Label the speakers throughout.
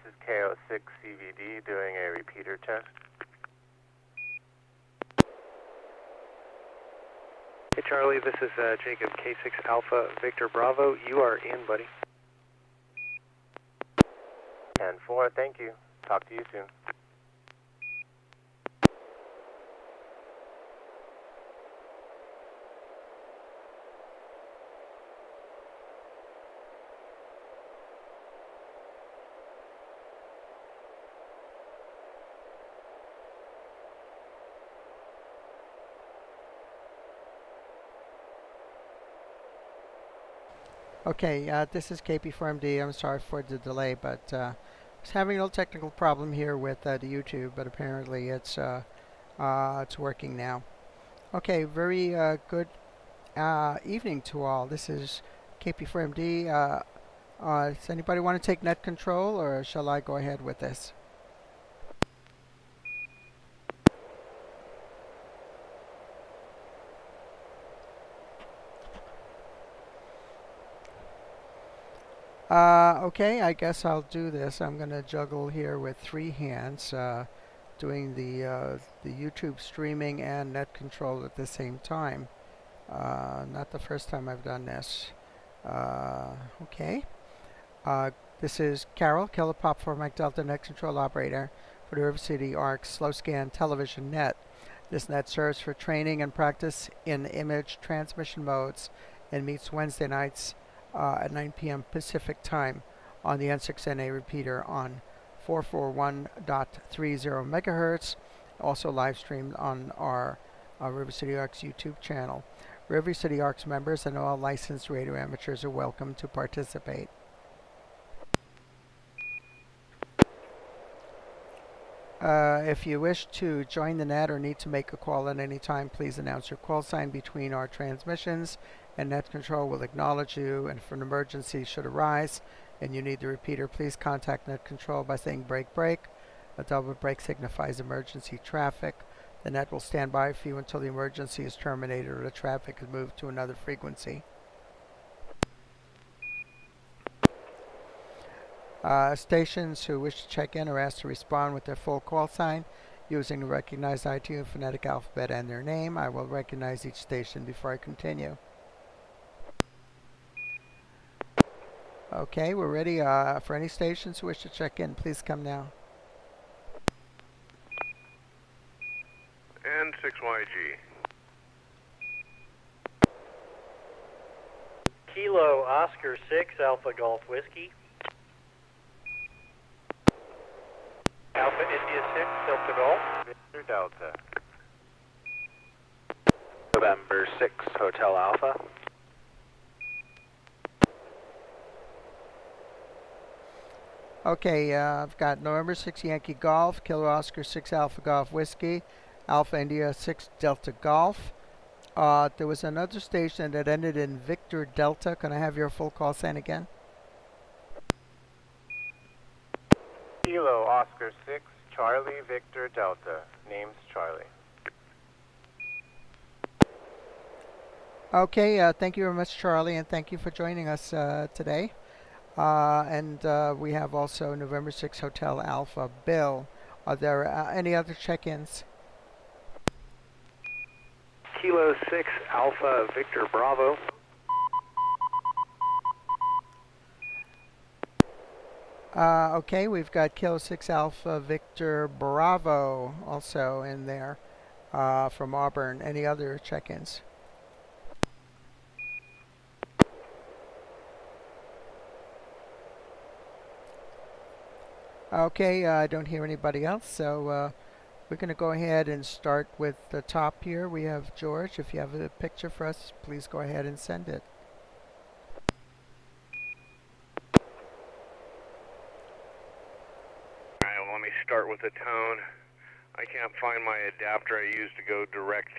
Speaker 1: is KO6CVD doing a repeater test.
Speaker 2: Hey Charlie, this is Jacob K6 Alpha Victor Bravo. You are in, buddy.
Speaker 1: 10-4, thank you. Talk to you soon.
Speaker 3: Okay, this is KP4MD. I'm sorry for the delay, but I was having a little technical problem here with the YouTube, but apparently it's working now. Okay, very good evening to all. This is KP4MD. Does anybody want to take net control, or shall I go ahead with this? Okay, I guess I'll do this. I'm going to juggle here with 3 hands, doing the YouTube streaming and net control at the same time. Not the first time I've done this. Okay. This is Carol, Kilo Pop 4 Mike Delta Net Control Operator for the River City ARC Slow Scan Television Net. This net serves for training and practice in image transmission modes and meets Wednesday nights at 9 p.m. Pacific Time on the N6NA repeater on 441.30 megahertz. Also live streamed on our River City ARC's YouTube channel. River City ARC's members and all licensed radio amateurs are welcome to participate. If you wish to join the net or need to make a call at any time, please announce your call sign between our transmissions, and net control will acknowledge you. And if an emergency should arise and you need the repeater, please contact net control by saying break break. A double break signifies emergency traffic. The net will stand by for you until the emergency is terminated or the traffic is moved to another frequency. Stations who wish to check in are asked to respond with their full call sign using the recognized ITU phonetic alphabet and their name. I will recognize each station before I continue. Okay, we're ready for any stations who wish to check in. Please come now.
Speaker 4: N6YG.
Speaker 5: Kilo Oscar 6 Alpha Golf Whiskey. Alpha India 6 Delta Golf.
Speaker 1: Victor Delta.
Speaker 2: November 6 Hotel Alpha.
Speaker 3: Okay, I've got November 6 Yankee Golf, Kilo Oscar 6 Alpha Golf Whiskey, Alpha India 6 Delta Golf. There was another station that ended in Victor Delta. Can I have your full call sign again?
Speaker 1: Kilo Oscar 6 Charlie Victor Delta. Name's Charlie.
Speaker 3: Okay, thank you very much, Charlie, and thank you for joining us today. We have also November 6 Hotel Alpha Bill. Are there any other check-ins?
Speaker 2: Kilo 6 Alpha Victor Bravo.
Speaker 3: Okay, we've got Kilo 6 Alpha Victor Bravo also in there from Auburn. Any other check-ins? Okay, I don't hear anybody else, so we're going to go ahead and start with the top here. We have George. If you have a picture for us, please go ahead and send it.
Speaker 4: Alright, well, let me start with the tone. I can't find my adapter I used to go direct,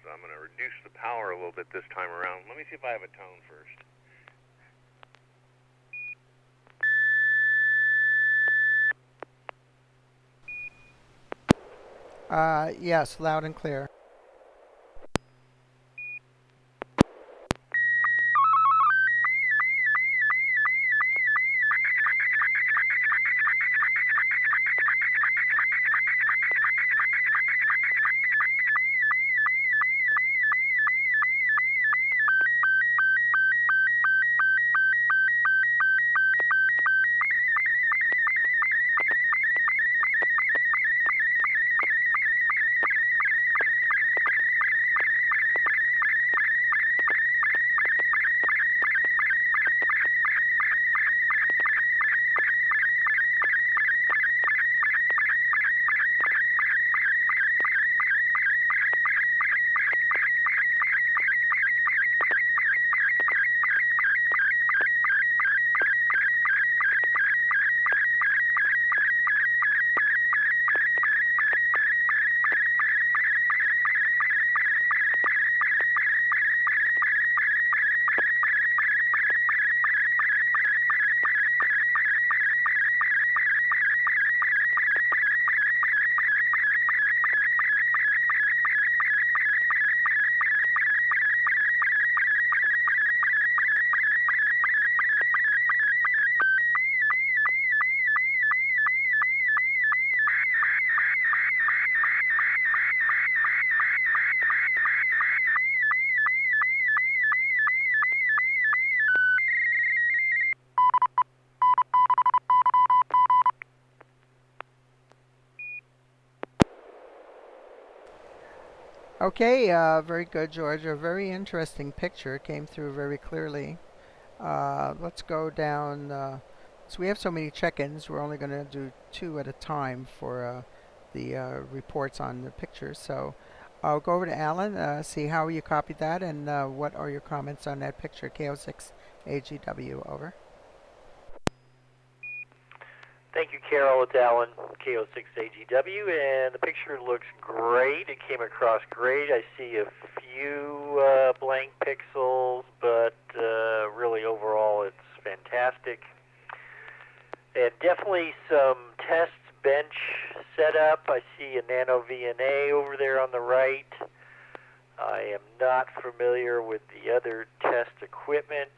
Speaker 4: so I'm going to reduce the power a little bit this time around. Let me see if I have a tone first.
Speaker 3: Yes, loud and clear. Okay, very good, George. A very interesting picture came through very clearly. Let's go down. So we have so many check-ins. We're only going to do 2 at a time for the reports on the pictures. So I'll go over to Alan, see how you copied that, and what are your comments on that picture, KO6AGW, over.
Speaker 5: Thank you, Carol. It's Alan, KO6AGW, and the picture looks great. It came across great. I see a few blank pixels, but really overall it's fantastic. And definitely some test bench setup. I see a Nano VNA over there on the right. I am not familiar with the other test equipment,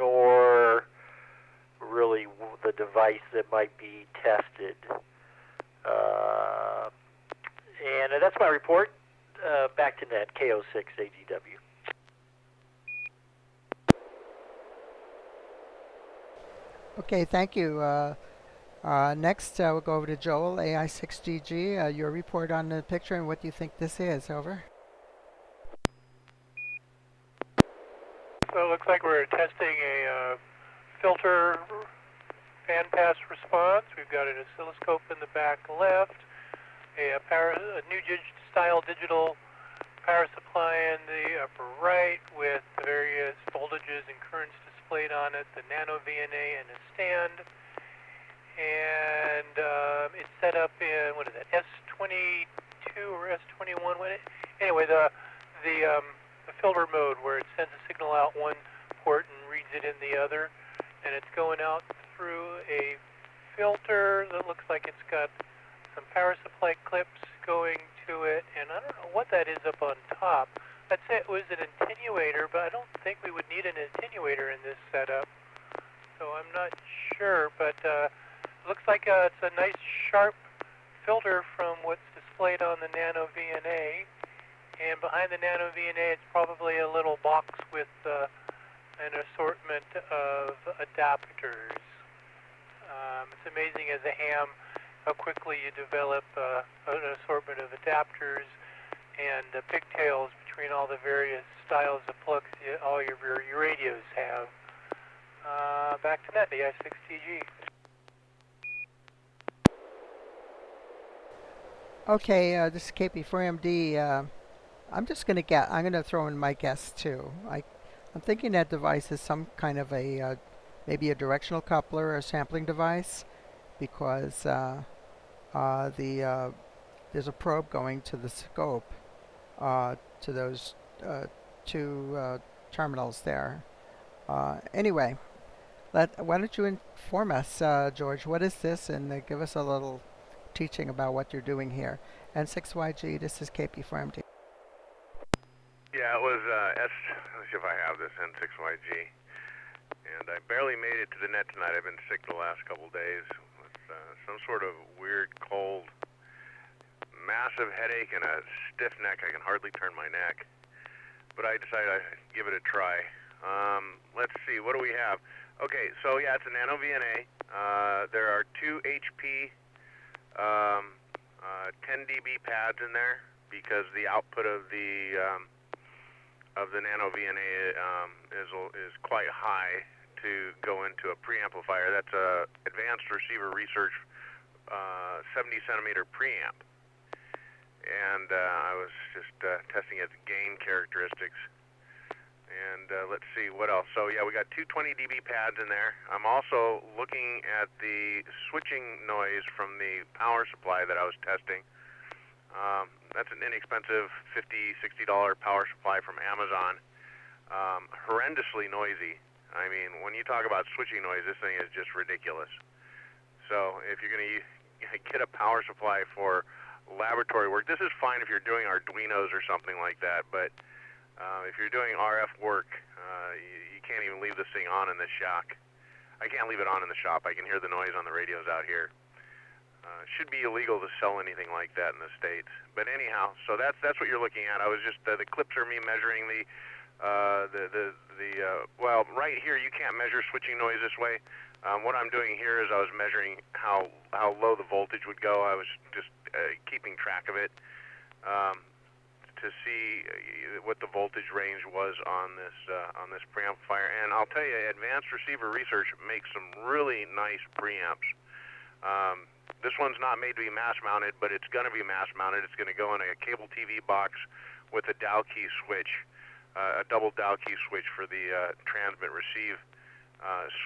Speaker 5: nor really the device that might be tested. And that's my report. Back to net, KO6AGW.
Speaker 3: Okay, thank you. Next, we'll go over to Joel, AI6DG. Your report on the picture and what do you think this is, over.
Speaker 6: So it looks like we're testing a filter bandpass response. We've got an oscilloscope in the back left, a Nugent-style digital power supply in the upper right with the various voltages and currents displayed on it, the Nano VNA and a stand. And it's set up in, what is that, S22 or S21? Anyway, the filter mode where it sends a signal out one port and reads it in the other. And it's going out through a filter that looks like it's got some power supply clips going to it. And I don't know what that is up on top. I'd say it was an attenuator, but I don't think we would need an attenuator in this setup. So I'm not sure, but looks like it's a nice sharp filter from what's displayed on the Nano VNA. And behind the Nano VNA, it's probably a little box with an assortment of adapters. It's amazing as a ham how quickly you develop an assortment of adapters and pigtails between all the various styles of plugs all your radios have. Back to net, the AI6TG.
Speaker 3: Okay, this is KP4MD. I'm just going to get, I'm going to throw in my guess too. I'm thinking that device is some kind of a, maybe a directional coupler or a sampling device, because there's a probe going to the scope, to those 2 terminals there. Anyway, why don't you inform us, George, what is this, and give us a little teaching about what you're doing here. N6YG, this is KP4MD.
Speaker 4: Yeah, it was let's see if I have this, N6YG. And I barely made it to the net tonight. I've been sick the last couple days with some sort of weird cold, massive headache, and a stiff neck. I can hardly turn my neck. But I decided I'd give it a try. Let's see, what do we have? Okay, so yeah, it's a Nano VNA. There are 2 HP 10 dB pads in there because the output of the Nano VNA is quite high to go into a preamplifier. That's a Advanced Receiver Research 70 centimeter preamp. And I was just testing its gain characteristics. And let's see, what else? So yeah, we got 2 20 dB pads in there. I'm also looking at the switching noise from the power supply that I was testing. That's an inexpensive $50, $60 power supply from Amazon. Horrendously noisy. I mean, when you talk about switching noise, this thing is just ridiculous. So if you're going to get a power supply for laboratory work, this is fine if you're doing Arduinos or something like that, but if you're doing RF work, you can't even leave this thing on in the shack. I can't leave it on in the shop. I can hear the noise on the radios out here. Should be illegal to sell anything like that in the States. But anyhow, so that's what you're looking at. I was just the clips are me measuring well, right here you can't measure switching noise this way. What I'm doing here is I was measuring how low the voltage would go. I was just keeping track of it to see what the voltage range was on this preamplifier. And I'll tell you, Advanced Receiver Research makes some really nice preamps. This one's not made to be mass mounted, but it's going to be mass mounted. It's going to go in a cable TV box with a dial key switch, a double dial key switch for the transmit receive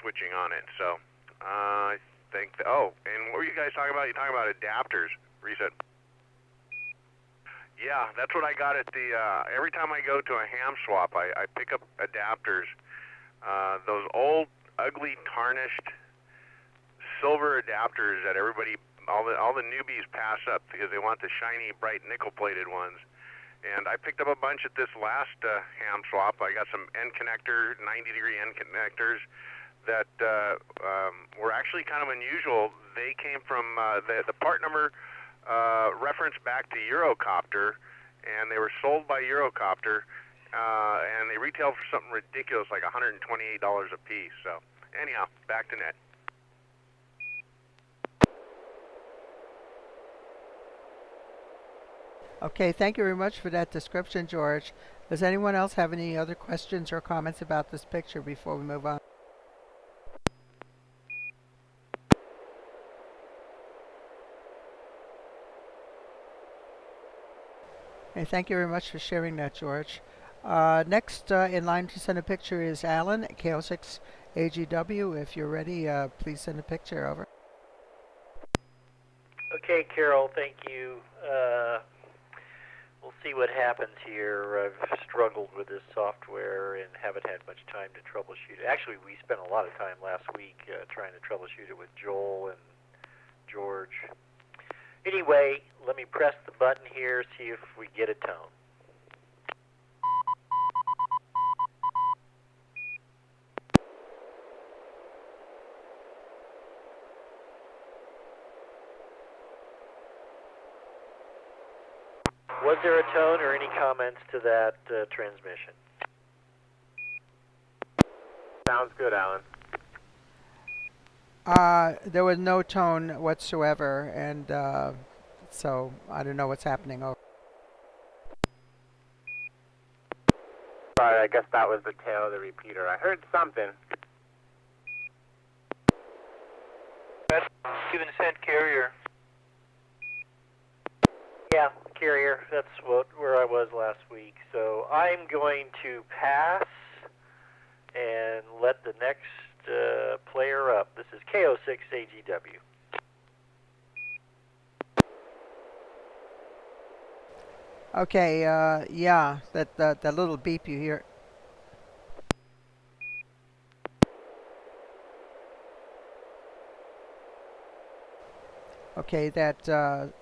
Speaker 4: switching on it. So I think, and what were you guys talking about? You're talking about adapters, Reset. Yeah, that's what I got at the, every time I go to a ham swap, I pick up adapters. Those old, ugly, tarnished silver adapters that everybody, all the newbies pass up because they want the shiny, bright, nickel-plated ones. And I picked up a bunch at this last ham swap. I got some end connector, 90-degree end connectors that were actually kind of unusual. They came from the part number reference back to Eurocopter, and they were sold by Eurocopter, and they retail for something ridiculous, like $128 a piece. So anyhow, back to net.
Speaker 3: Okay, thank you very much for that description, George. Does anyone else have any other questions or comments about this picture before we move on? Okay, thank you very much for sharing that, George. Next in line to send a picture is Alan, KO6AGW. If you're ready, please send a picture over.
Speaker 5: Okay, Carol, thank you. We'll see what happens here. I've struggled with this software and haven't had much time to troubleshoot it. Actually, we spent a lot of time last week trying to troubleshoot it with Joel and George. Anyway, let me press the button here, see if we get a tone. Was there a tone or any comments to that transmission?
Speaker 1: Sounds good, Alan.
Speaker 3: There was no tone whatsoever, and so I don't know what's happening.
Speaker 1: Sorry, I guess that was the tail of the repeater. I heard something.
Speaker 6: That's even sent carrier.
Speaker 5: Yeah, carrier. That's where I was last week. So I'm going to pass and let the next player up. This is KO6AGW.
Speaker 3: Okay, yeah, that little beep you hear. Okay, that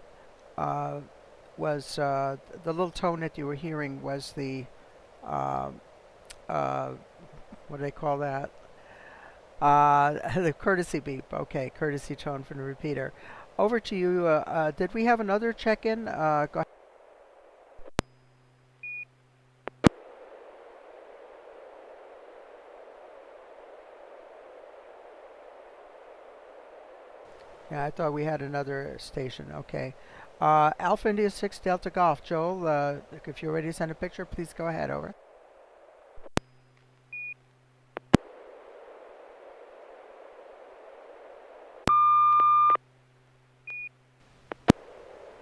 Speaker 3: was the little tone that you were hearing was the what do they call that? The courtesy beep. Okay, courtesy tone from the repeater. Over to you. Did we have another check-in? Go ahead. Yeah, I thought we had another station. Okay. Alpha India 6 Delta Golf. Joel, if you're ready to send a picture, please go ahead. Over.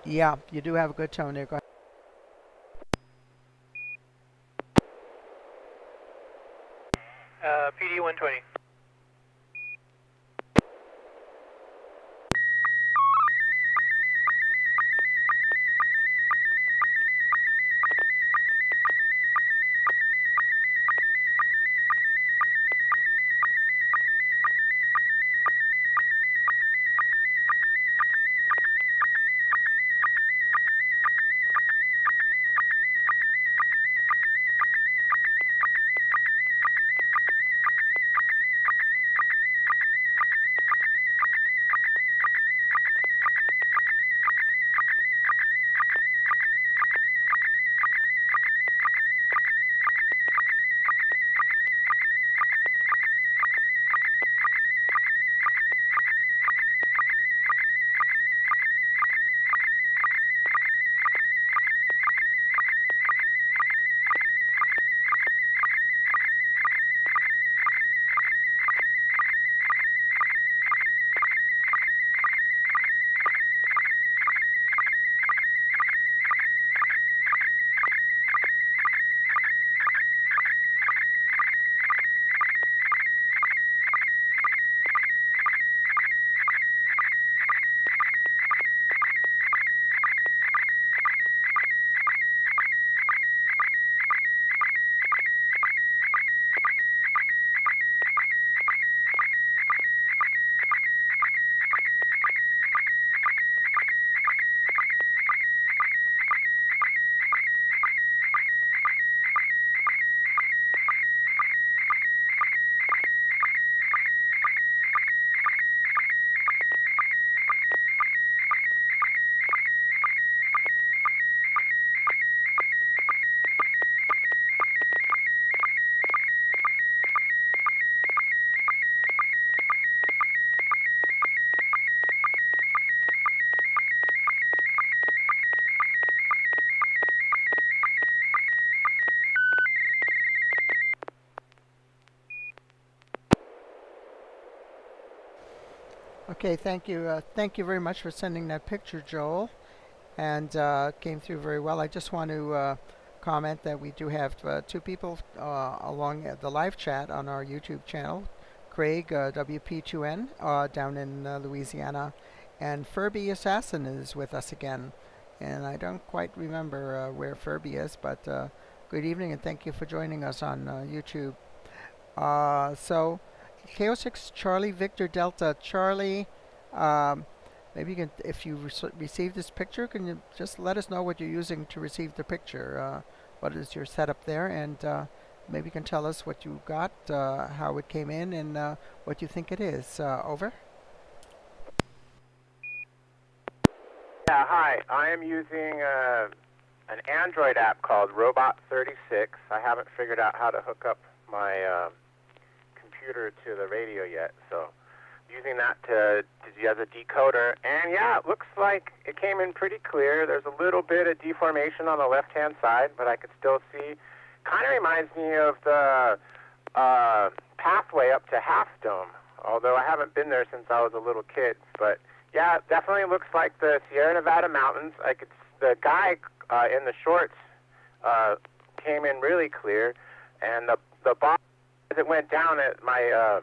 Speaker 3: Yeah, you do have a good tone there. Go ahead.
Speaker 6: PD 120.
Speaker 3: Okay, thank you. Thank you very much for sending that picture, Joel. And came through very well. I just want to comment that we do have two people along the live chat on our YouTube channel. Craig, WP2N, down in Louisiana, and Furby Assassin is with us again. And I don't quite remember where Furby is, but good evening and thank you for joining us on YouTube. So, KO6 Charlie Victor Delta Charlie. Maybe you can, if you receive this picture, can you just let us know what you're using to receive the picture? What is your setup there? And maybe you can tell us what you got, how it came in, and what you think it is. Over.
Speaker 1: Yeah, hi. I am using an Android app called Robot 36. I haven't figured out how to hook up my computer to the radio yet, so using that as a decoder. And yeah, it looks like it came in pretty clear. There's a little bit of deformation on the left-hand side, but I could still see. Kind of reminds me of the pathway up to Half Dome, although I haven't been there since I was a little kid. But yeah, it definitely looks like the Sierra Nevada mountains. The guy in the shorts came in really clear, and the box, as it went down, my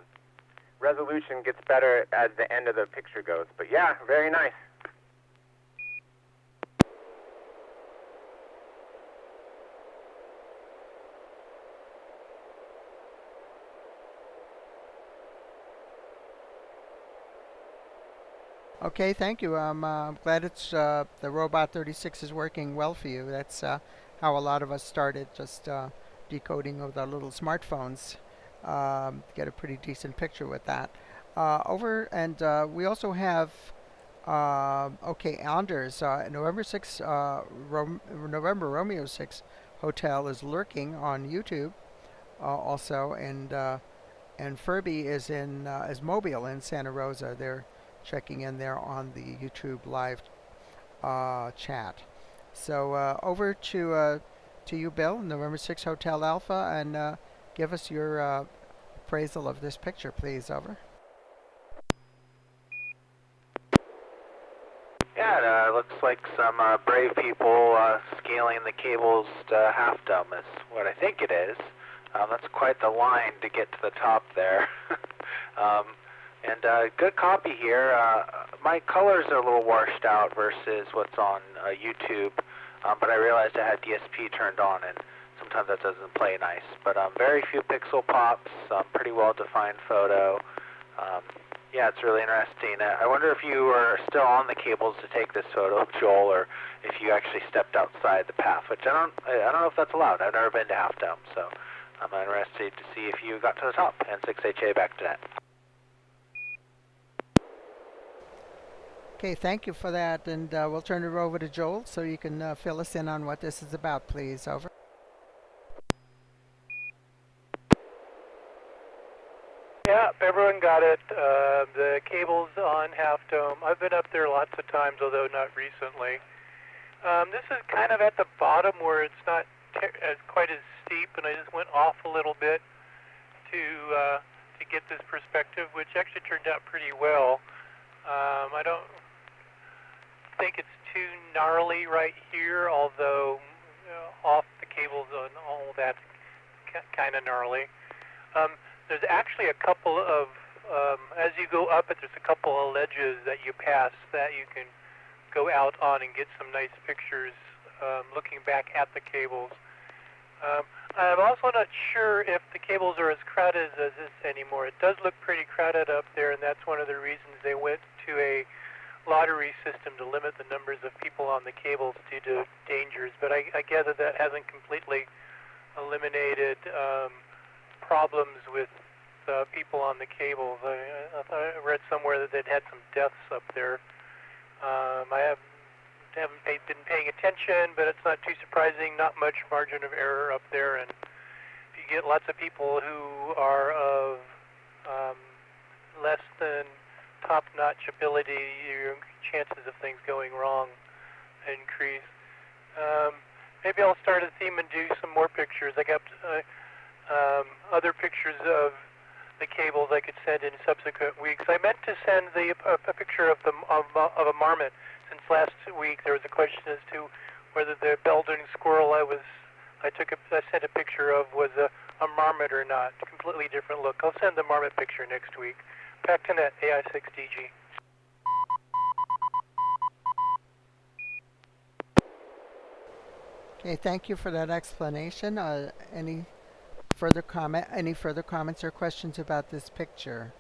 Speaker 1: resolution gets better as the end of the picture goes. But yeah, very nice.
Speaker 3: Okay, thank you. I'm glad it's the Robot 36 is working well for you. That's how a lot of us started, just decoding with our little smartphones. Get a pretty decent picture with that. We also have okay, Anders. November 6, November Romeo 6 Hotel is lurking on YouTube also, and Furby is is Mobile in Santa Rosa. They're checking in there on the YouTube live chat. So over to you, Bill, November 6 Hotel Alpha, and give us your appraisal of this picture, please. Over.
Speaker 2: Yeah, it looks like some brave people scaling the cables to Half Dome is what I think it is. That's quite the line to get to the top there. And good copy here. My colors are a little washed out versus what's on YouTube, but I realized I had DSP turned on, and sometimes that doesn't play nice. But very few pixel pops, pretty well-defined photo. Yeah, it's really interesting. I wonder if you were still on the cables to take this photo, Joel, or if you actually stepped outside the path, which I don't know if that's allowed. I've never been to Half Dome, so I'm interested to see if you got to the top. N6HA back to net.
Speaker 3: Okay, thank you for that, and we'll turn it over to Joel so you can fill us in on what this is about, please. Over.
Speaker 6: Yeah, everyone got it. The cables on Half Dome. I've been up there lots of times, although not recently. This is kind of at the bottom where it's not quite as steep, and I just went off a little bit to get this perspective, which actually turned out pretty well. I don't think it's too gnarly right here, although off the cables and all that's kind of gnarly. There's actually a couple of, as you go up it, there's a couple of ledges that you pass that you can go out on and get some nice pictures looking back at the cables. I'm also not sure if the cables are as crowded as this anymore. It does look pretty crowded up there, and that's one of the reasons they went to a lottery system to limit the numbers of people on the cables due to dangers. But I gather that hasn't completely eliminated problems with people on the cables. I read somewhere that they'd had some deaths up there. I haven't been paying attention, but it's not too surprising. Not much margin of error up there, and if you get lots of people who are of less than top-notch ability, your chances of things going wrong increase. Maybe I'll start a theme and do some more pictures. I got other pictures of the cables I could send in subsequent weeks. I meant to send a picture of of a marmot. Since last week there was a question as to whether the Belgian squirrel I sent a picture of was a marmot or not. Completely different look. I'll send the marmot picture next week. Back to net, AI6DG.
Speaker 3: Okay, thank you for that explanation. Any further comments or questions about this picture?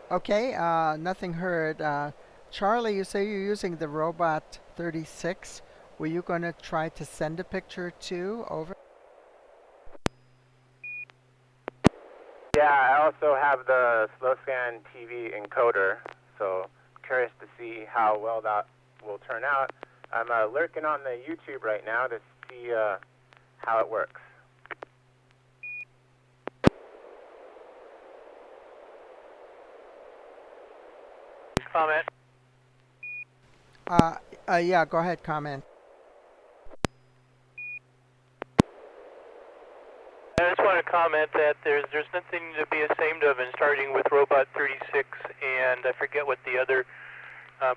Speaker 3: Okay, nothing heard. Charlie, you say you're using the Robot 36. Were you going to try to send a picture too? Over.
Speaker 1: Yeah, I also have the slow scan TV encoder, so curious to see how well that will turn out. I'm lurking on the YouTube right now to see how it works.
Speaker 6: Comment.
Speaker 3: Yeah, go ahead, comment.
Speaker 6: I just want to comment that there's nothing to be ashamed of in starting with Robot 36, and I forget what the other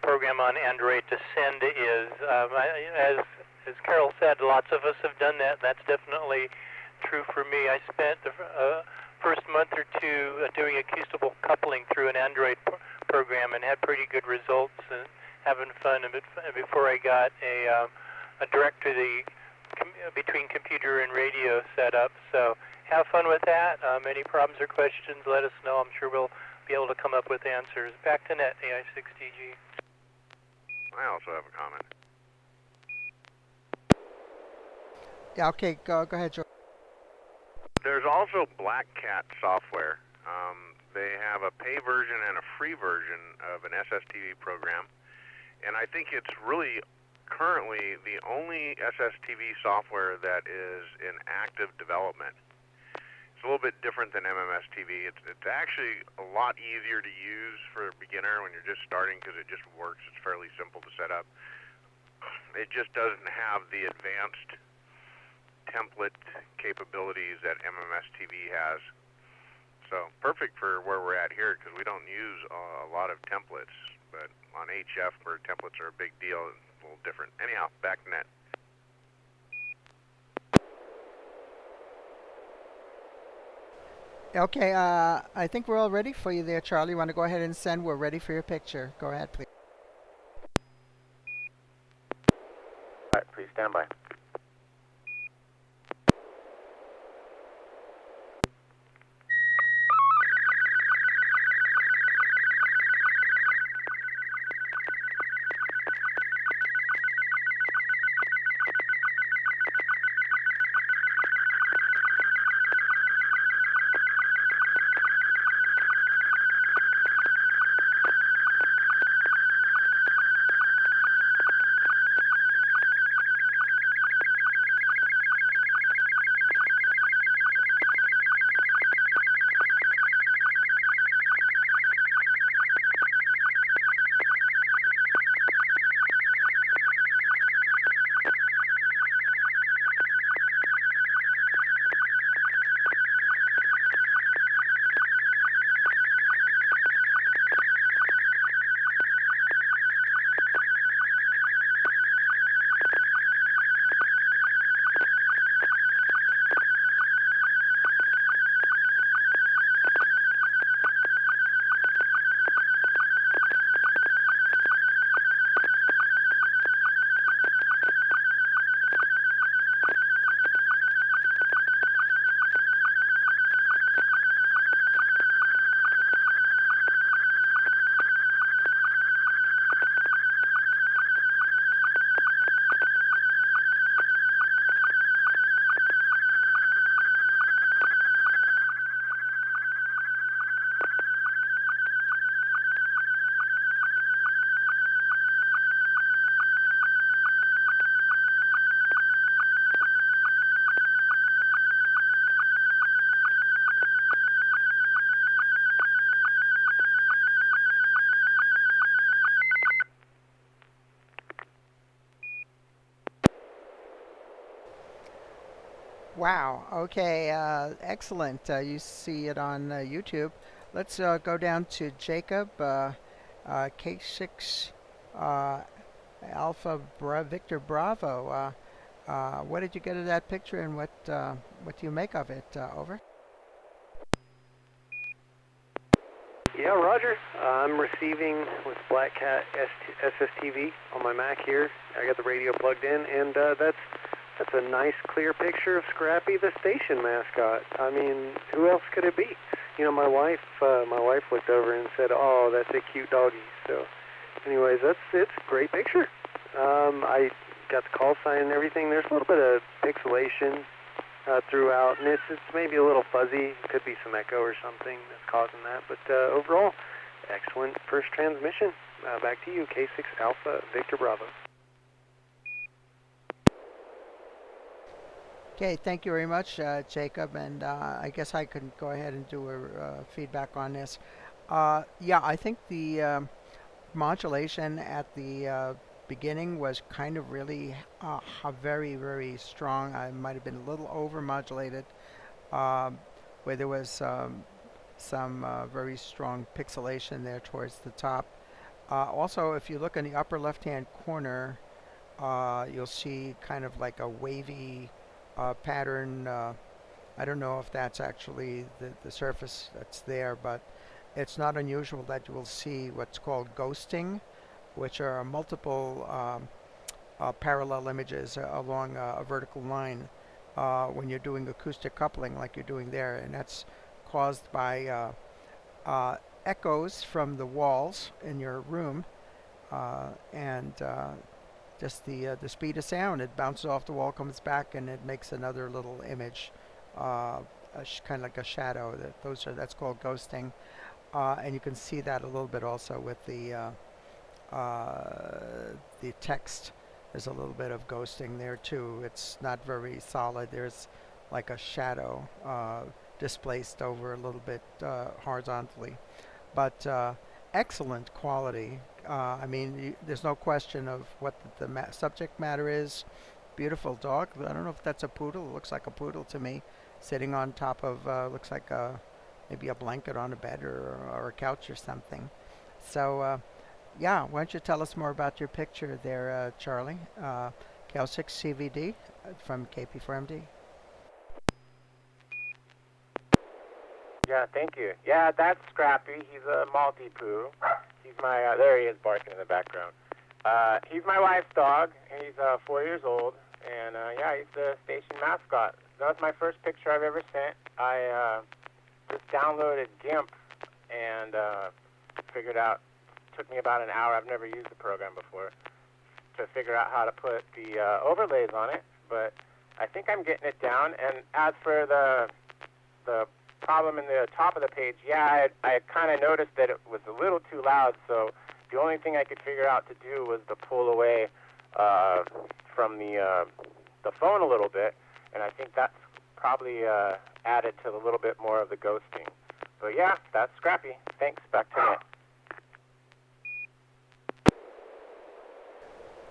Speaker 6: program on Android to send is. As Carol said, lots of us have done that. That's definitely true for me. I spent the first month or two doing acoustical coupling through an Android program and had pretty good results and having fun. And before I got a direct to the between computer and radio setup. So have fun with that. Any problems or questions, let us know. I'm sure we'll be able to come up with answers. Back to net, AI6DG.
Speaker 4: I also have a comment.
Speaker 3: Yeah, okay, go ahead, George.
Speaker 4: There's also Black Cat software. They have a pay version and a free version of an SSTV program, and I think it's really currently the only SSTV software that is in active development. It's a little bit different than MMS TV. It's actually a lot easier to use for a beginner when you're just starting because it just works. It's fairly simple to set up. It just doesn't have the advanced template capabilities that MMS TV has. So perfect for where we're at here because we don't use a lot of templates, but on HF where templates are a big deal, it's a little different. Anyhow, back to net.
Speaker 3: Okay, I think we're all ready for you there, Charlie. You want to go ahead and send? We're ready for your picture. Go ahead, please.
Speaker 1: All right, please stand by.
Speaker 3: Wow. Okay. Excellent. You see it on YouTube. Let's go down to Jacob, K6 uh, Alpha Victor Bravo. What did you get of that picture, and what do you make of it? Over.
Speaker 7: Yeah, Roger. I'm receiving with Black Cat SSTV on my Mac here. I got the radio plugged in, and that's a nice, clear picture of Scrappy, the station mascot. I mean, who else could it be? You know, my wife looked over and said, "Oh, that's a cute doggy." So, anyways, it's a great picture. I got the call sign and everything. There's a little bit of pixelation throughout, and it's maybe a little fuzzy. Could be some echo or something that's causing that. But overall, excellent first transmission. Back to you, K6 Alpha Victor Bravo.
Speaker 3: Okay, thank you very much, Jacob. And I guess I could go ahead and do a feedback on this. Yeah, I think the modulation at the beginning was kind of really very, very strong. I might have been a little over modulated, where there was some very strong pixelation there towards the top. Also, if you look in the upper left-hand corner, you'll see kind of like a wavy pattern. I don't know if that's actually the surface that's there, but it's not unusual that you will see what's called ghosting, which are multiple parallel images along a vertical line when you're doing acoustic coupling like you're doing there, and that's caused by echoes from the walls in your room and just the speed of sound. It bounces off the wall, comes back, and it makes another little image, kind of like a shadow. That's called ghosting, and you can see that a little bit also with the text. There's a little bit of ghosting there too. It's not very solid. There's like a shadow displaced over a little bit horizontally, but excellent quality. I mean, there's no question of what the subject matter is. Beautiful dog. I don't know if that's a poodle. It looks like a poodle to me, sitting on top of looks like maybe a blanket on a bed or a couch or something. So yeah, why don't you tell us more about your picture there, Charlie? Cal6 CVD from KP4MD.
Speaker 1: Yeah, thank you. Yeah, that's Scrappy. He's a Maltipoo. He's my, there he is barking in the background. He's my wife's dog. He's 4 years old, and yeah, he's the station mascot. That was my first picture I've ever sent. I just downloaded GIMP and figured out, took me about an hour, I've never used the program before, to figure out how to put the overlays on it, but I think I'm getting it down. And as for the problem in the top of the page, yeah, I kind of noticed that it was a little too loud, so the only thing I could figure out to do was to pull away from the phone a little bit, and I think that's probably added to a little bit more of the ghosting. But yeah, that's Scrappy. Thanks, back to Net.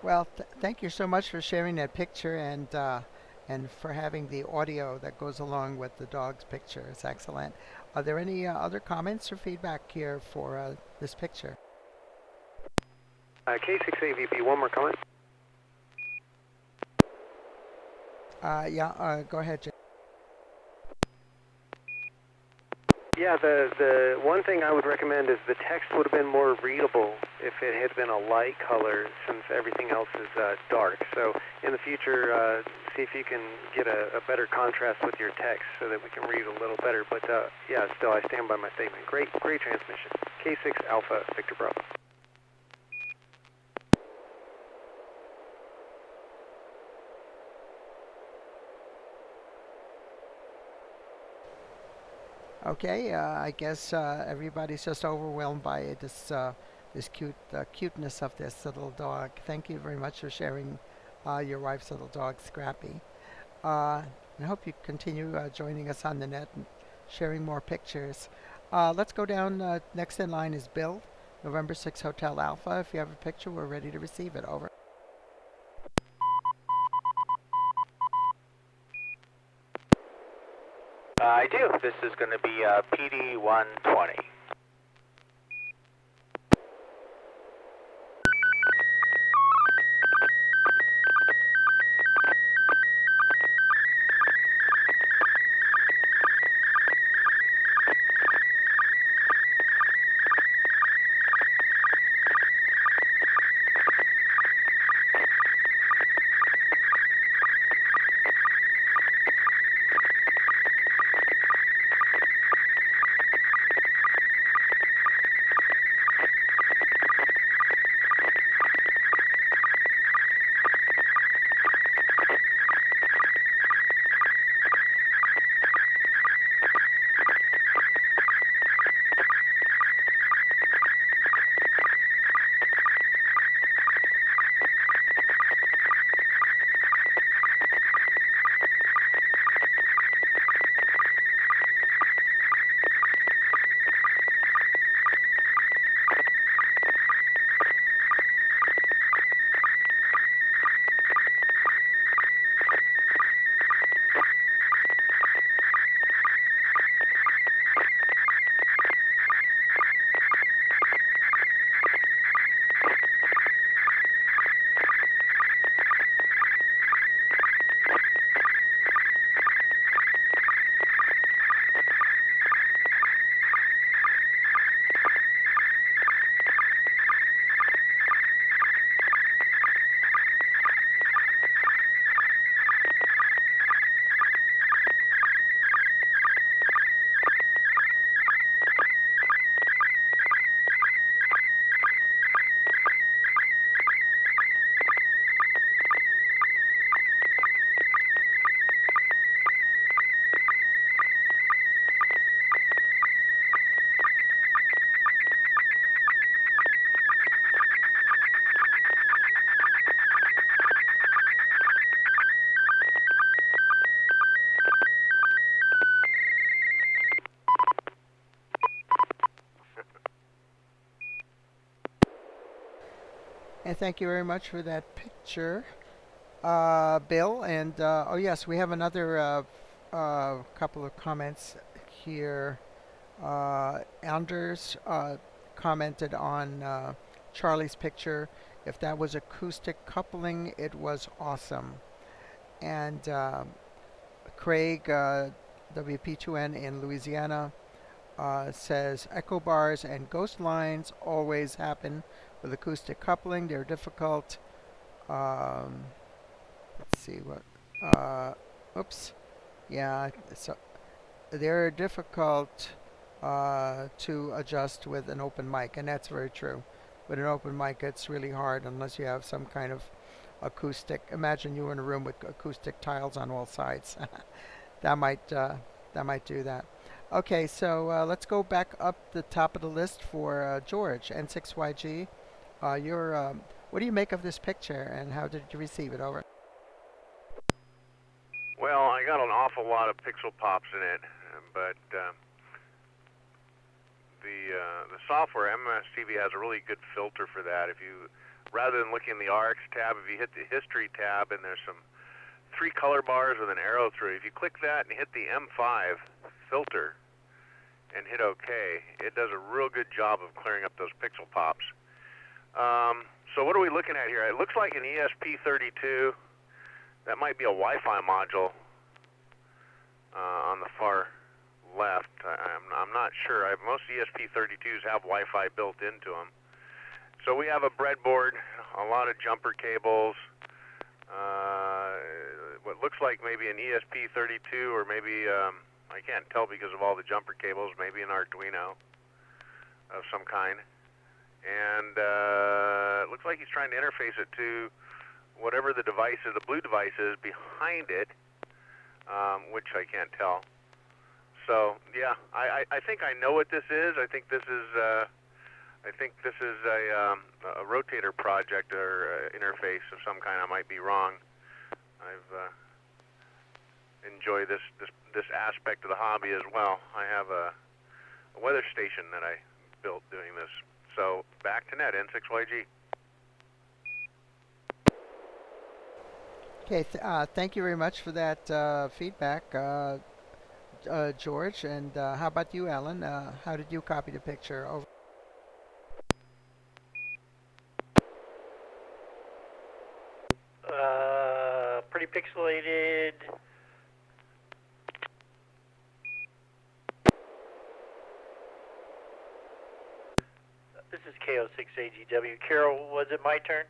Speaker 3: Well, thank you so much for sharing that picture and for having the audio that goes along with the dog's picture. It's excellent. Are there any other comments or feedback here for this picture?
Speaker 7: K6AVP, one more comment.
Speaker 3: Yeah, go ahead, Jim.
Speaker 7: Yeah, the one thing I would recommend is the text would have been more readable if it had been a light color, since everything else is dark. So in the future, see if you can get a better contrast with your text so that we can read a little better. But yeah, still, I stand by my statement. Great transmission. K6 Alpha Victor Bravo.
Speaker 3: Okay, I guess everybody's just overwhelmed by this cuteness of this little dog. Thank you very much for sharing your wife's little dog, Scrappy. I hope you continue joining us on the net and sharing more pictures. Let's go down. Next in line is Bill, November 6 Hotel Alpha. If you have a picture, we're ready to receive it. Over.
Speaker 2: I do. This is going to be PD-120.
Speaker 3: And thank you very much for that picture, Bill. And oh yes, we have another couple of comments here. Anders commented on Charlie's picture. If that was acoustic coupling, it was awesome. And Craig, WP2N in Louisiana, says echo bars and ghost lines always happen with acoustic coupling. They're difficult. Let's see what. Oops. Yeah. So they're difficult to adjust with an open mic, and that's very true. With an open mic, it's really hard unless you have some kind of acoustic. Imagine you in a room with acoustic tiles on all sides. that might do that. Okay, so let's go back up the top of the list for George, N6YG. What do you make of this picture, and how did you receive it? Over.
Speaker 4: Well, I got an awful lot of pixel pops in it, but the software MSTV has a really good filter for that. If you, rather than looking in the RX tab, if you hit the History tab, and there's some 3 color bars with an arrow through it. If you click that and hit the M5 filter and hit OK, it does a real good job of clearing up those pixel pops. So what are we looking at here? It looks like an ESP32. That might be a Wi-Fi module on the far left. I'm not sure. Most ESP32s have Wi-Fi built into them. So we have a breadboard, a lot of jumper cables, what looks like maybe an ESP32, or maybe, I can't tell because of all the jumper cables, maybe an Arduino of some kind. And it looks like he's trying to interface it to whatever the device is, the blue device is behind it, which I can't tell. So yeah, I think I know what this is. I think this is a rotator project or interface of some kind. I might be wrong. I've enjoyed this aspect of the hobby as well. I have a weather station that I built doing this. So back to net, N6YG.
Speaker 3: Okay, thank you very much for that feedback. George. And how about you, Alan? How did you copy the picture? Over.
Speaker 5: Pretty pixelated. This is K06AGW. Carol, was it my turn?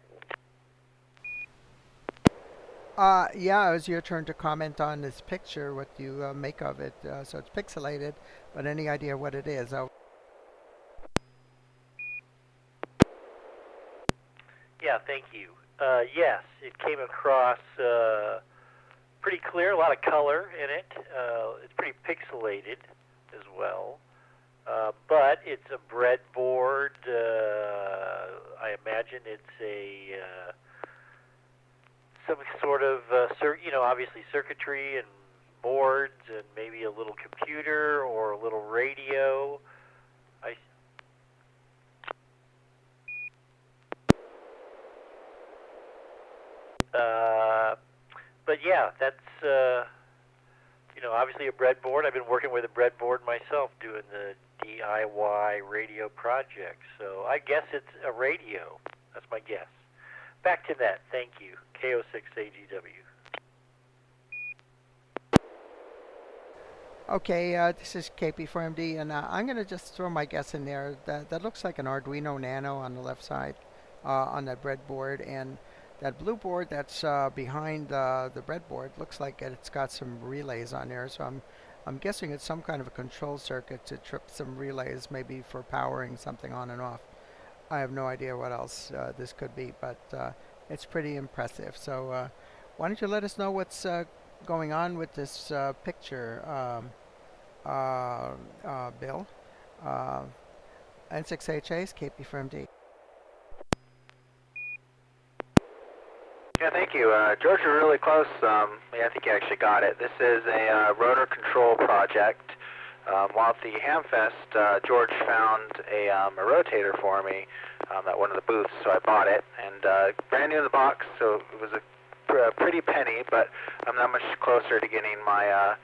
Speaker 3: Yeah, it was your turn to comment on this picture, what you make of it. So it's pixelated, but any idea what it is? Oh.
Speaker 5: Yeah, thank you. Yes, it came across pretty clear, a lot of color in it. It's pretty pixelated as well. But it's a breadboard. I imagine it's a some sort of obviously circuitry and boards and maybe a little computer or a little radio. But yeah, that's obviously a breadboard. I've been working with a breadboard myself doing the DIY radio project. So I guess it's a radio. That's my guess. Back to net. Thank you. K06AGW.
Speaker 3: Okay, this is KP4MD, and I'm going to just throw my guess in there. That looks like an Arduino Nano on the left side on that breadboard, and that blue board that's behind the breadboard looks like it's got some relays on there. So I'm guessing it's some kind of a control circuit to trip some relays, maybe for powering something on and off. I have no idea what else this could be, but it's pretty impressive. So why don't you let us know what's going on with this picture, Bill? N6HA's KP4MD.
Speaker 2: Yeah, thank you. George, you're really close. Yeah, I think you actually got it. This is a rotor control project. While at the Hamfest, George found a rotator for me at one of the booths, so I bought it. And brand new in the box, so it was a pretty penny, but I'm not much closer to getting my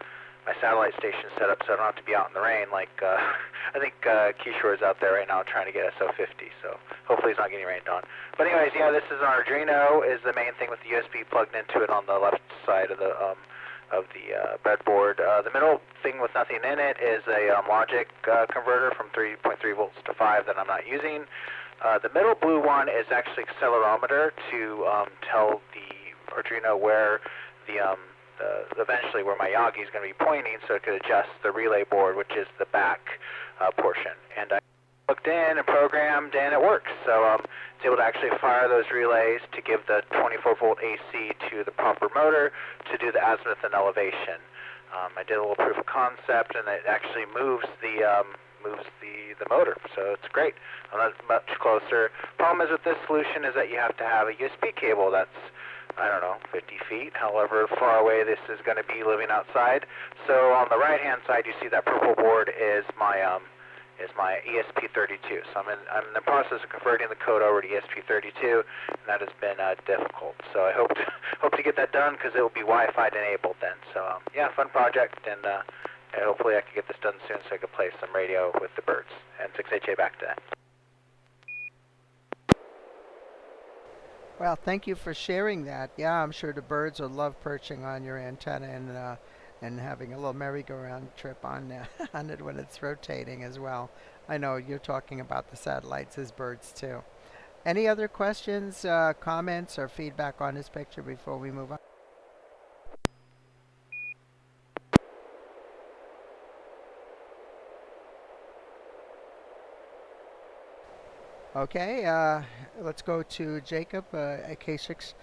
Speaker 2: my satellite station set up so I don't have to be out in the rain like I think Keyshore's out there right now trying to get SO50, so hopefully he's not getting rained on. But anyways, yeah, this is an Arduino is the main thing with the USB plugged into it on the left side of the breadboard. The middle thing with nothing in it is a logic converter from 3.3 volts to 5 that I'm not using. The middle blue one is actually accelerometer to tell the Arduino where eventually where my Yagi is going to be pointing, so it could adjust the relay board, which is the back portion. And I looked in and programmed, and it works. So it's able to actually fire those relays to give the 24-volt AC to the proper motor to do the azimuth and elevation. I did a little proof of concept, and it actually moves the motor, so it's great. I'm much closer. Problem is with this solution is that you have to have a USB cable that's, I don't know, 50 feet, however far away this is going to be living outside. So on the right-hand side, you see that purple board is my ESP32. So I'm in the process of converting the code over to ESP32, and that has been difficult. So I hope to get that done because it will be Wi-Fi enabled then. So yeah, fun project, and hopefully I can get this done soon so I can play some radio with the birds. And N6HA back to that.
Speaker 3: Well, thank you for sharing that. Yeah, I'm sure the birds will love perching on your antenna and having a little merry-go-round trip on on it when it's rotating as well. I know you're talking about the satellites as birds too. Any other questions, comments, or feedback on this picture before we move on? Okay, let's go to Jacob at K6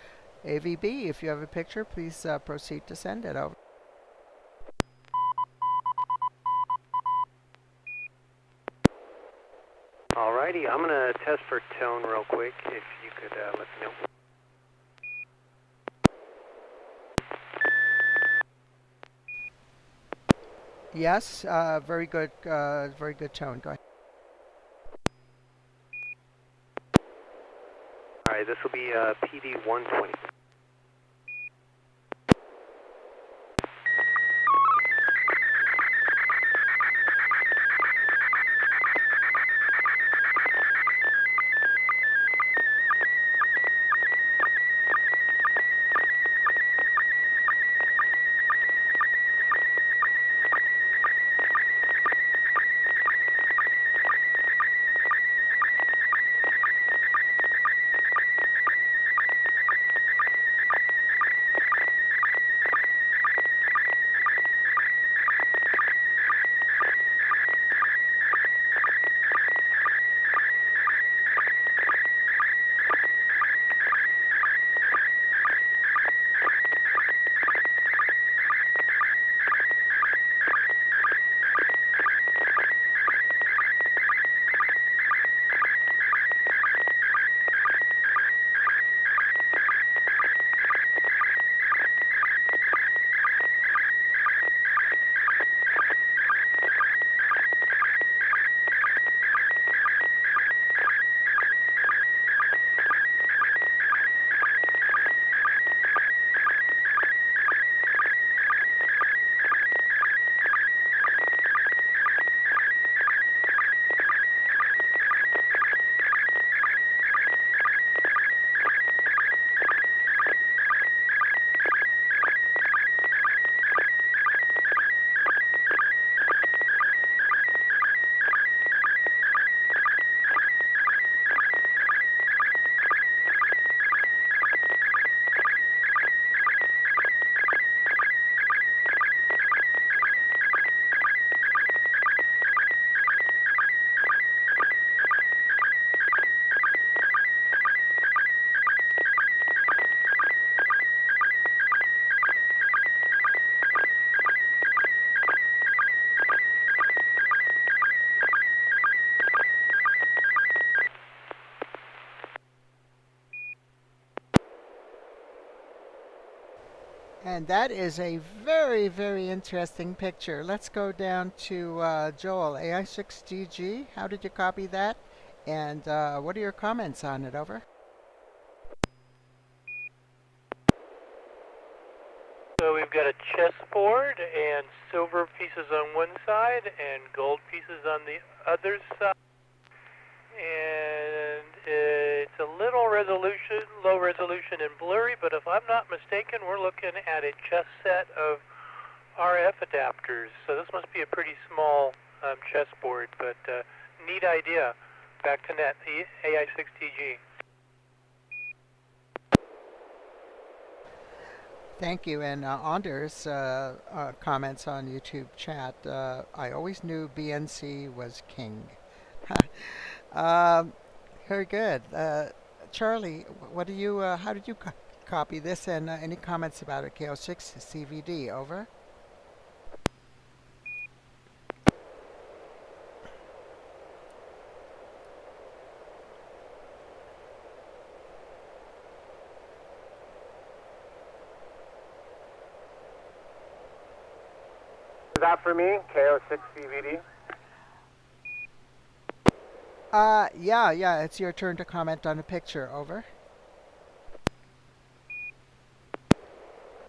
Speaker 3: AVB. If you have a picture, please proceed to send it over.
Speaker 7: Alrighty, I'm going to test for tone real quick, if you could let me know.
Speaker 3: Yes, very good tone. Go ahead.
Speaker 7: Alright, this will be PD 120.
Speaker 3: And that is a very, very interesting picture. Let's go down to Joel, AI6DG. How did you copy that? And what are your comments on it? Over.
Speaker 6: So we've got a chessboard and silver pieces on one side and gold pieces on the other side. And it's a little low resolution and blurry, but if I'm not mistaken, we're looking at a chess set of RF adapters. So this must be a pretty small chessboard, but neat idea. Back to net, the AI6TG.
Speaker 3: Thank you. And Anders comments on YouTube chat. I always knew BNC was king. Very good. Charlie, what do you? How did you copy this? And any comments about it? KO6 CVD. Over.
Speaker 1: Is that for me? KO6 CVD?
Speaker 3: Yeah, it's your turn to comment on the picture. Over.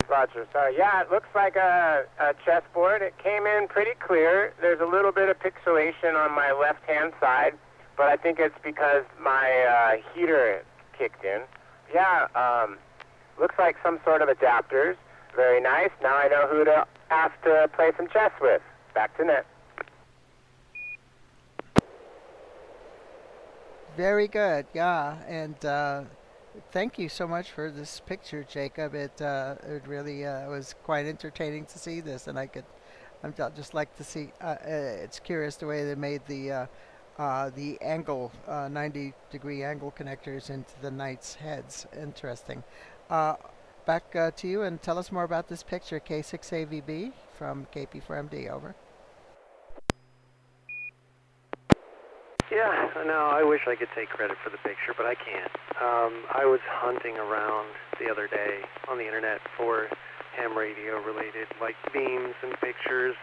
Speaker 1: Roger, sorry. Yeah, it looks like a chessboard. It came in pretty clear. There's a little bit of pixelation on my left-hand side, but I think it's because my heater kicked in. Yeah, looks like some sort of adapters. Very nice. Now I know who to ask to play some chess with. Back to net.
Speaker 3: Very good. Yeah, and thank you so much for this picture, Jacob. It really was quite entertaining to see this, and just like to see. It's curious the way they made the angle 90-degree angle connectors into the knights' heads. Interesting. Back to you, and tell us more about this picture, K6AVB from KP4MD. Over.
Speaker 7: Yeah, no, I wish I could take credit for the picture, but I can't. I was hunting around the other day on the internet for ham radio related, like beams and pictures,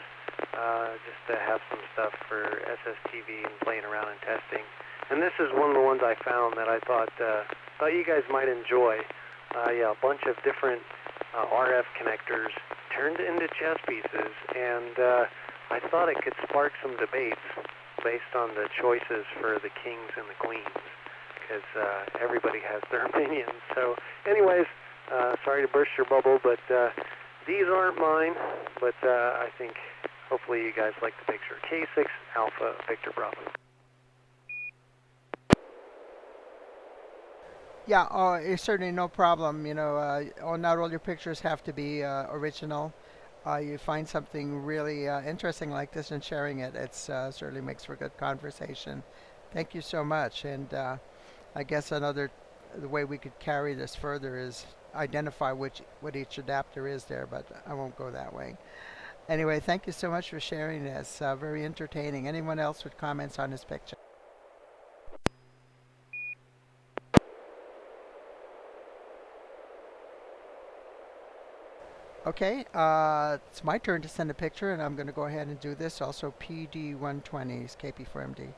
Speaker 7: just to have some stuff for SSTV and playing around and testing. And this is one of the ones I found that I thought you guys might enjoy. Yeah, a bunch of different RF connectors turned into chess pieces, and I thought it could spark some debates based on the choices for the kings and the queens, because everybody has their opinions. So anyways, sorry to burst your bubble, but these aren't mine, but I think hopefully you guys like the picture. K6 Alpha Victor Bravo.
Speaker 3: Yeah, it's certainly no problem. You know, not all your pictures have to be original. You find something really interesting like this and sharing it, it's certainly makes for good conversation. Thank you so much. And I guess the way we could carry this further is identify what each adapter is there, but I won't go that way. Anyway, thank you so much for sharing this. Very entertaining. Anyone else with comments on this picture? Okay, it's my turn to send a picture, and I'm going to go ahead and do this. Also, PD120s, KP4MD.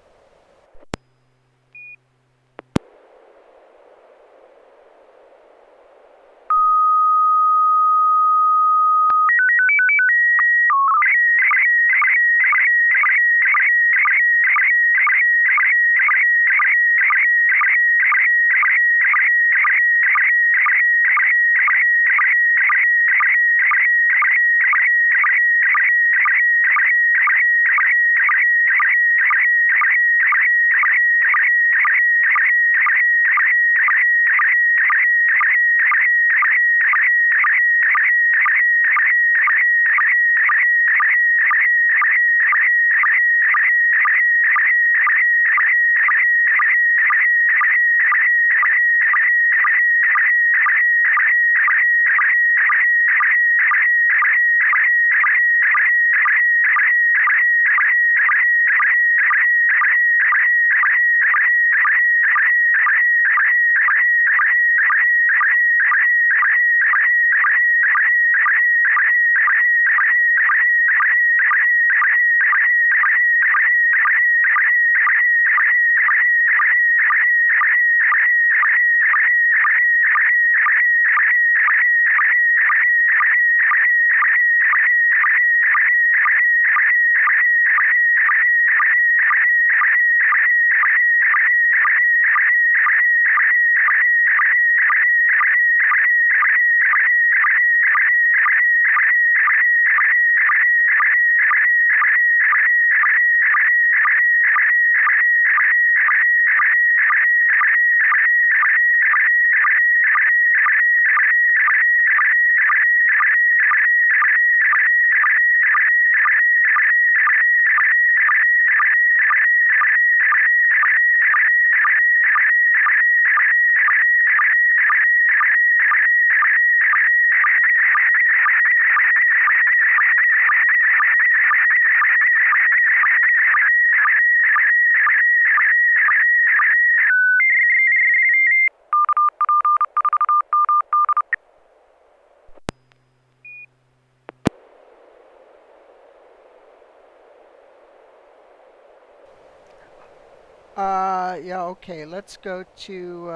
Speaker 3: Yeah, okay. Let's go to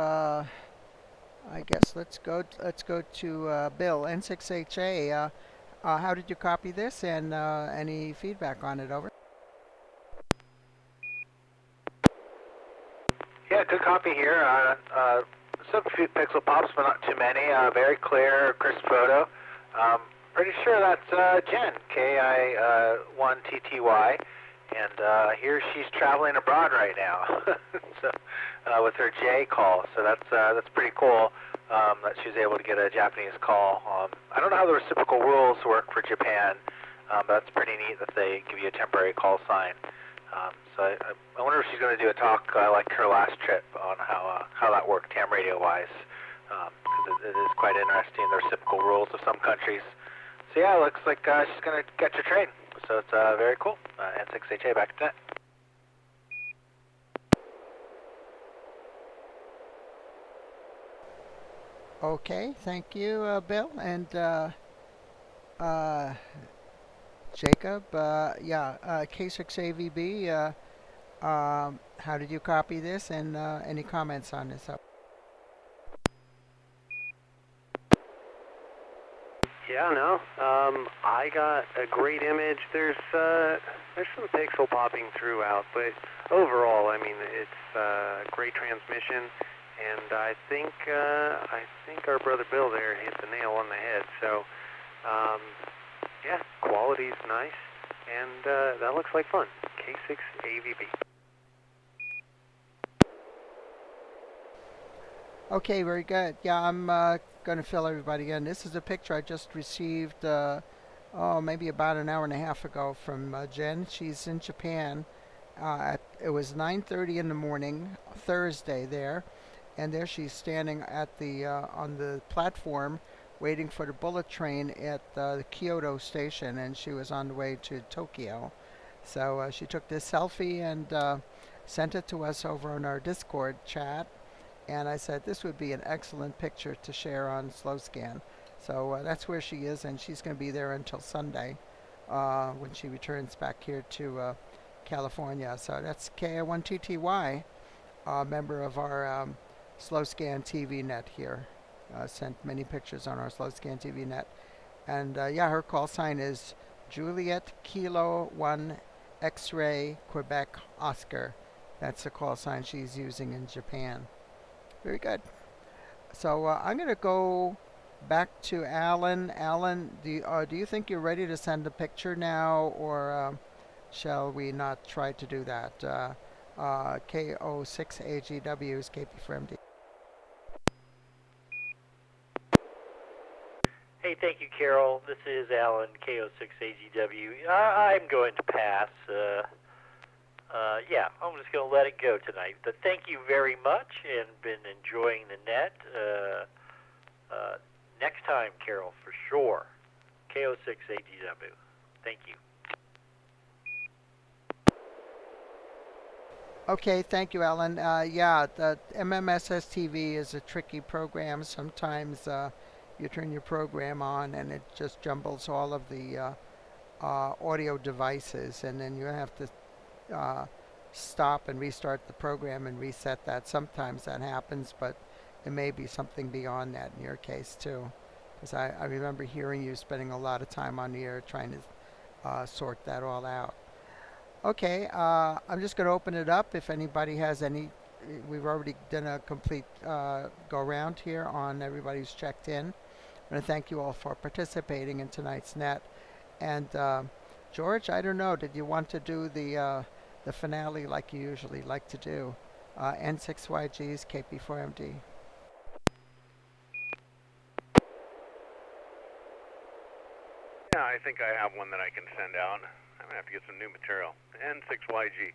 Speaker 3: I guess let's go to Bill N6HA. How did you copy this, and any feedback on it? Over.
Speaker 2: Yeah, good copy here. Some few pixel pops, but not too many. Very clear, crisp photo. Pretty sure that's Jen, KI1TTY, and here she's traveling abroad right now, so with her J call. So that's pretty cool that she was able to get a Japanese call. I don't know how the reciprocal rules work for Japan, but that's pretty neat that they give you a temporary call sign. So I wonder if she's going to do a talk like her last trip on how that worked ham radio wise, because it is quite interesting, the reciprocal rules of some countries. So yeah, it looks like she's going to catch a train. So it's very cool. N6HA back to net.
Speaker 3: Okay, thank you, Bill, and Jacob. Yeah, K6AVB. How did you copy this, and any comments on this?
Speaker 7: Yeah, no. I got a great image. There's some pixel popping throughout, but overall, I mean, it's great transmission, and I think our brother Bill there hit the nail on the head. So, yeah, quality's nice, and that looks like fun. K6AVB.
Speaker 3: Okay, very good. Yeah, I'm going to fill everybody in. This is a picture I just received, maybe about an hour and a half ago from Jen. She's in Japan. It was 9:30 in the morning, Thursday there, and there she's standing at the on the platform, waiting for the bullet train at the Kyoto station, and she was on the way to Tokyo. So she took this selfie and sent it to us over on our Discord chat. And I said this would be an excellent picture to share on SlowScan. So that's where she is, and she's going to be there until Sunday when she returns back here to California. So that's KI1TTY, member of our SlowScan TV Net here. Sent many pictures on our SlowScan TV Net. And yeah, her call sign is Juliet Kilo 1 X-Ray Quebec Oscar. That's the call sign she's using in Japan. Very good. So I'm going to go back to Alan. Alan, do you think you're ready to send a picture now, or shall we not try to do that? KO6AGW is KP4MD.
Speaker 5: Hey, thank you, Carol. This is Alan, KO6AGW. I'm going to pass. Yeah, I'm just going to let it go tonight. But thank you very much, and been enjoying the net. Next time, Carol, for sure. KO6AGW. Thank you.
Speaker 3: Okay, thank you, Alan. Yeah, the SSTV is a tricky program. Sometimes you turn your program on and it just jumbles all of the audio devices, and then you have to stop and restart the program and reset that. Sometimes that happens, but it may be something beyond that in your case too, because I remember hearing you spending a lot of time on the air trying to sort that all out. Okay, I'm just going to open it up if anybody has any. We've already done a complete go around here on everybody who's checked in. I want to thank you all for participating in tonight's net. And George, I don't know, did you want to do the finale like you usually like to do? N6YG's KP4MD.
Speaker 4: Yeah, I think I have one that I can send out. I'm going to have to get some new material. N6YG.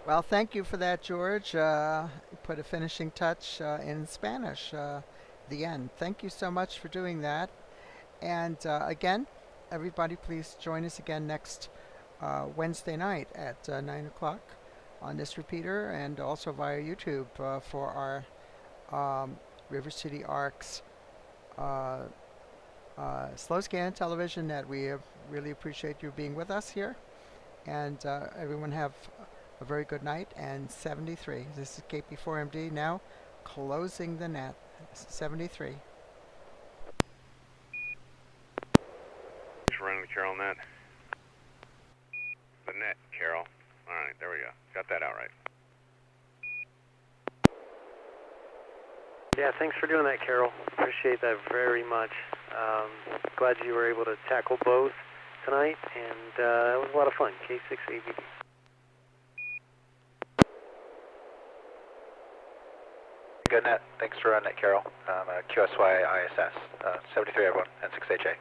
Speaker 3: Well, thank you for that, George. Put a finishing touch in Spanish, the end. Thank you so much for doing that. And again, everybody, please join us again next Wednesday night at 9 o'clock on this repeater and also via YouTube for our River City Arcs slow scan television net. We really appreciate you being with us here. And everyone have a very good night. And 73. This is KP4MD now closing the net. 73.
Speaker 4: Just running the Carol net. The net, Carol. All right, there we go. Got that out right.
Speaker 7: Yeah, thanks for doing that, Carol. Appreciate that very much. Glad you were able to tackle both tonight, and it was a lot of fun. K6ABD.
Speaker 2: Good net. Thanks for net, Carol. QSY ISS. 73, everyone. N6HA.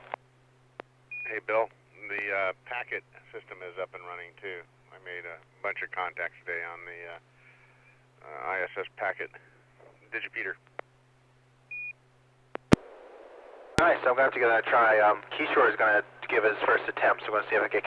Speaker 4: Hey, Bill. The packet system is up and running, too. I made a bunch of contacts today on the ISS packet digipeater.
Speaker 2: Nice. I'm going to have to give that a try. Kishore is going to give his first attempt, so I'm going to see if I can